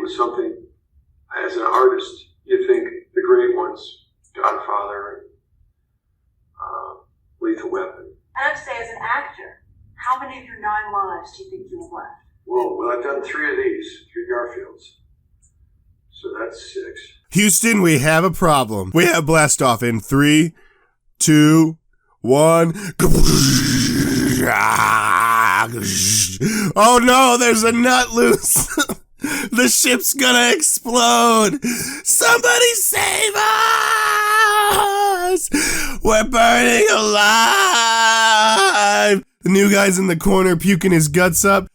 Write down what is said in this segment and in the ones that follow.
with something, as an artist, you think the great ones, Godfather and Lethal Weapon. I have to say, as an actor, how many of your 9 lives do you think you have left? Well, I've done 3 of these, 3 Garfields. So that's 6. Houston, we have a problem. We have blast off in 3, 2, 1. Oh no, there's a nut loose. The ship's gonna explode. Somebody save us. We're burning alive. The new guy's in the corner puking his guts up.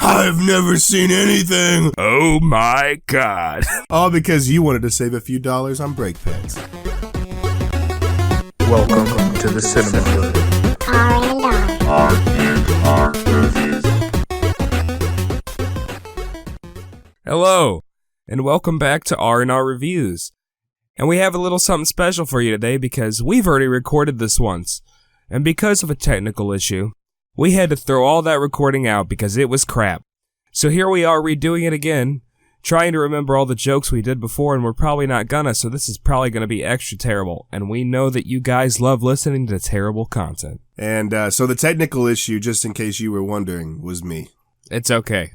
I've never seen anything. Oh my God. All because you wanted to save a few dollars on brake pads. Welcome to the Cinema Club. R&R Reviews. Hello, and welcome back to R&R Reviews. And we have a little something special for you today because we've already recorded this once. And because of a technical issue, we had to throw all that recording out because it was crap. So here we are redoing it again, trying to remember all the jokes we did before, and we're probably not gonna, so this is probably gonna be extra terrible. And we know that you guys love listening to terrible content. And so the technical issue, just in case you were wondering, was me. It's okay.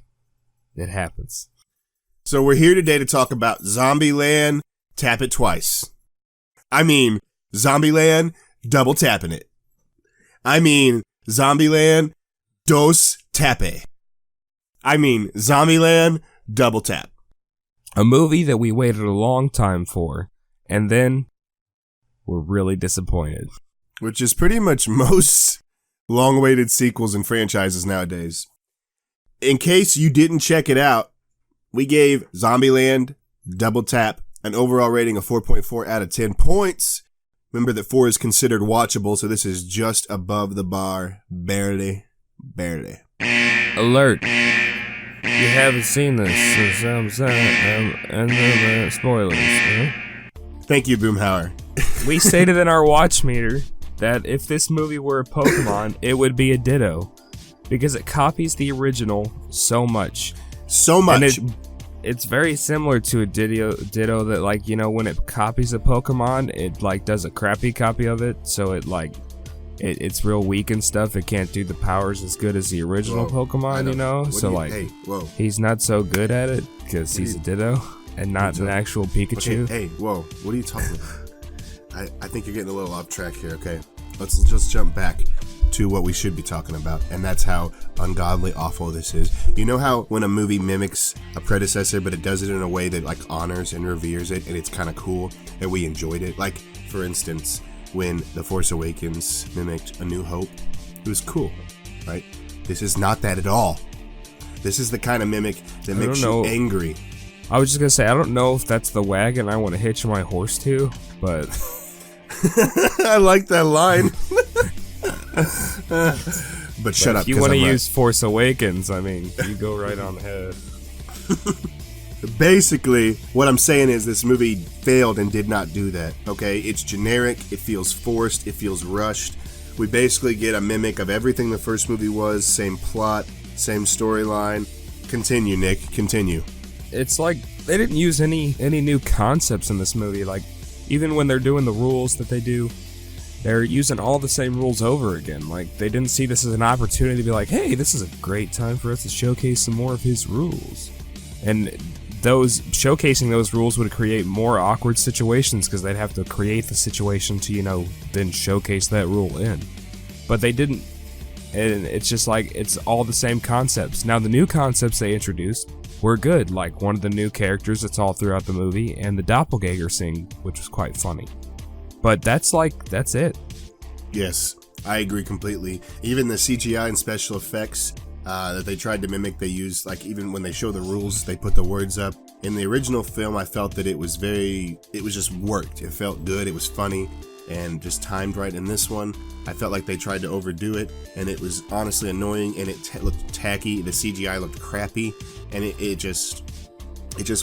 It happens. So we're here today to talk about Zombieland, tap it twice. I mean, Zombieland, double tapping it. I mean, Zombieland, dos tape. I mean, Zombieland, double tap. A movie that we waited a long time for, and then we're really disappointed. Which is pretty much most long-awaited sequels and franchises nowadays. In case you didn't check it out, we gave Zombieland, double tap, an overall rating of 4.4 out of 10 points. Remember that 4 is considered watchable, so this is just above the bar. Barely. Alert. You haven't seen this, and the spoilers. Thank you, Boomhauer. We stated in our watch meter that if this movie were a Pokemon, it would be a Ditto. Because it copies the original so much. And it's very similar to a Ditto that, like, you know, when it copies a Pokemon, it, like, does a crappy copy of it. So it, like, it's real weak and stuff. It can't do the powers as good as the original Pokemon, you know? So, like, he's not so good at it because he's a Ditto and not an actual Pikachu. Okay, what are you talking about? I think you're getting a little off track here, okay? Let's just jump back to what we should be talking about, and that's how ungodly awful this is. You know how when a movie mimics a predecessor, but it does it in a way that, like, honors and reveres it, and it's kind of cool, and we enjoyed it? Like, for instance, when The Force Awakens mimicked A New Hope, it was cool, right? This is not that at all. This is the kind of mimic that makes you angry. I was just gonna say, I don't know if that's the wagon I want to hitch my horse to, but... I like that line. But shut up. If you want to use Force Awakens, I mean, you go right on ahead. Basically, what I'm saying is this movie failed and did not do that, okay? It's generic, it feels forced, it feels rushed. We basically get a mimic of everything the first movie was, same plot, same storyline. Continue, Nick, continue. It's like they didn't use any new concepts in this movie. Like, even when they're doing the rules that they do, they're using all the same rules over again. Like, they didn't see this as an opportunity to be like, hey, this is a great time for us to showcase some more of his rules. And showcasing those rules would create more awkward situations because they'd have to create the situation to, you know, then showcase that rule in. But they didn't. And it's just like, it's all the same concepts. Now, the new concepts they introduced were good. Like, one of the new characters that's all throughout the movie, and the doppelganger scene, which was quite funny. But that's it. Yes, I agree completely. Even the CGI and special effects that they tried to mimic, they used, like, even when they show the rules, they put the words up. In the original film, I felt that it was just worked. It felt good, it was funny, and just timed right. In this one, I felt like they tried to overdo it, and it was honestly annoying, and it looked tacky. The CGI looked crappy, and it just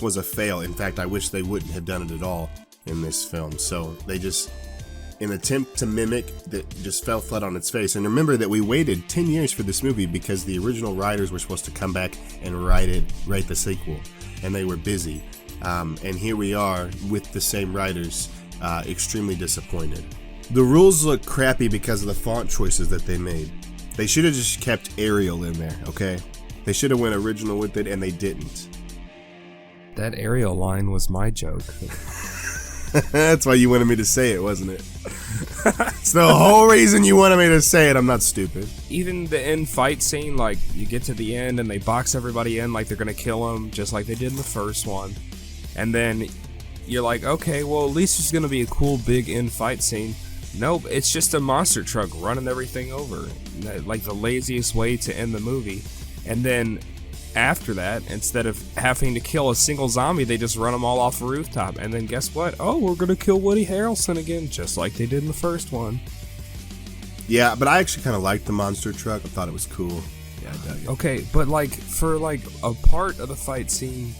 was a fail. In fact, I wish they wouldn't have done it at all in this film. So they just an attempt to mimic that just fell flat on its face. And remember that we waited 10 years for this movie because the original writers were supposed to come back and write the sequel, and they were busy. And here we are with the same writers, extremely disappointed. The rules look crappy because of the font choices that they made. They should have just kept Arial in there, okay? They should have went original with it, and they didn't. That Ariel line was my joke. That's why you wanted me to say it, wasn't it? It's the whole reason you wanted me to say it. I'm not stupid. Even the end fight scene, like, you get to the end and they box everybody in like they're gonna kill them, just like they did in the first one. And then you're like, okay, well, at least there's gonna be a cool big end fight scene. Nope, it's just a monster truck running everything over. Like the laziest way to end the movie. And then after that, instead of having to kill a single zombie, they just run them all off a rooftop. And then guess what? Oh, we're gonna kill Woody Harrelson again, just like they did in the first one. Yeah, but I actually kind of liked the monster truck. I thought it was cool. Yeah, I dug it. Okay, but like, for like a part of the fight scene,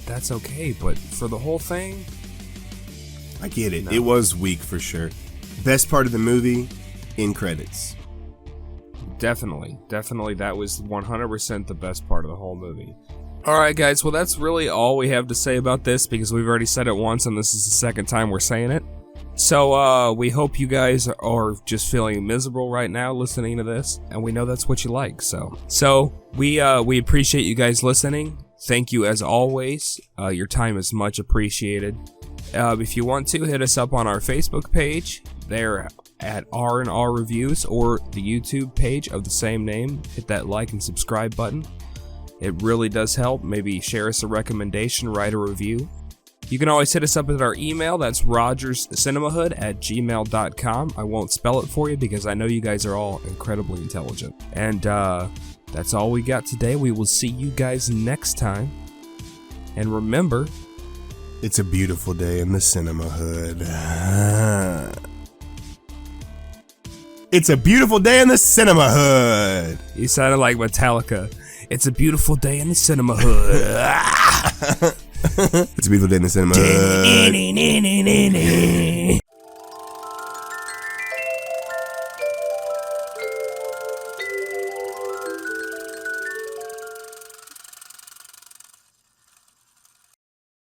that's okay. But for the whole thing, I get it. No. It was weak for sure. Best part of the movie, in credits. definitely, that was 100% the best part of the whole movie. Alright guys, well that's really all we have to say about this because we've already said it once and this is the second time we're saying it. So we hope you guys are just feeling miserable right now listening to this, and we know that's what you like. So we appreciate you guys listening. Thank you as always. Your time is much appreciated. If you want to, hit us up on our Facebook page. They're at R&R Reviews, or the YouTube page of the same name. Hit that like and subscribe button. It really does help. Maybe share us a recommendation, write a review. You can always hit us up at our email. That's rogerscinemahood@gmail.com. I won't spell it for you because I know you guys are all incredibly intelligent. And that's all we got today. We will see you guys next time. And remember, it's a beautiful day in the cinema hood. It's a beautiful day in the cinema hood. you sounded like Metallica. It's a beautiful day in the cinema hood. It's a beautiful day in the cinema hood.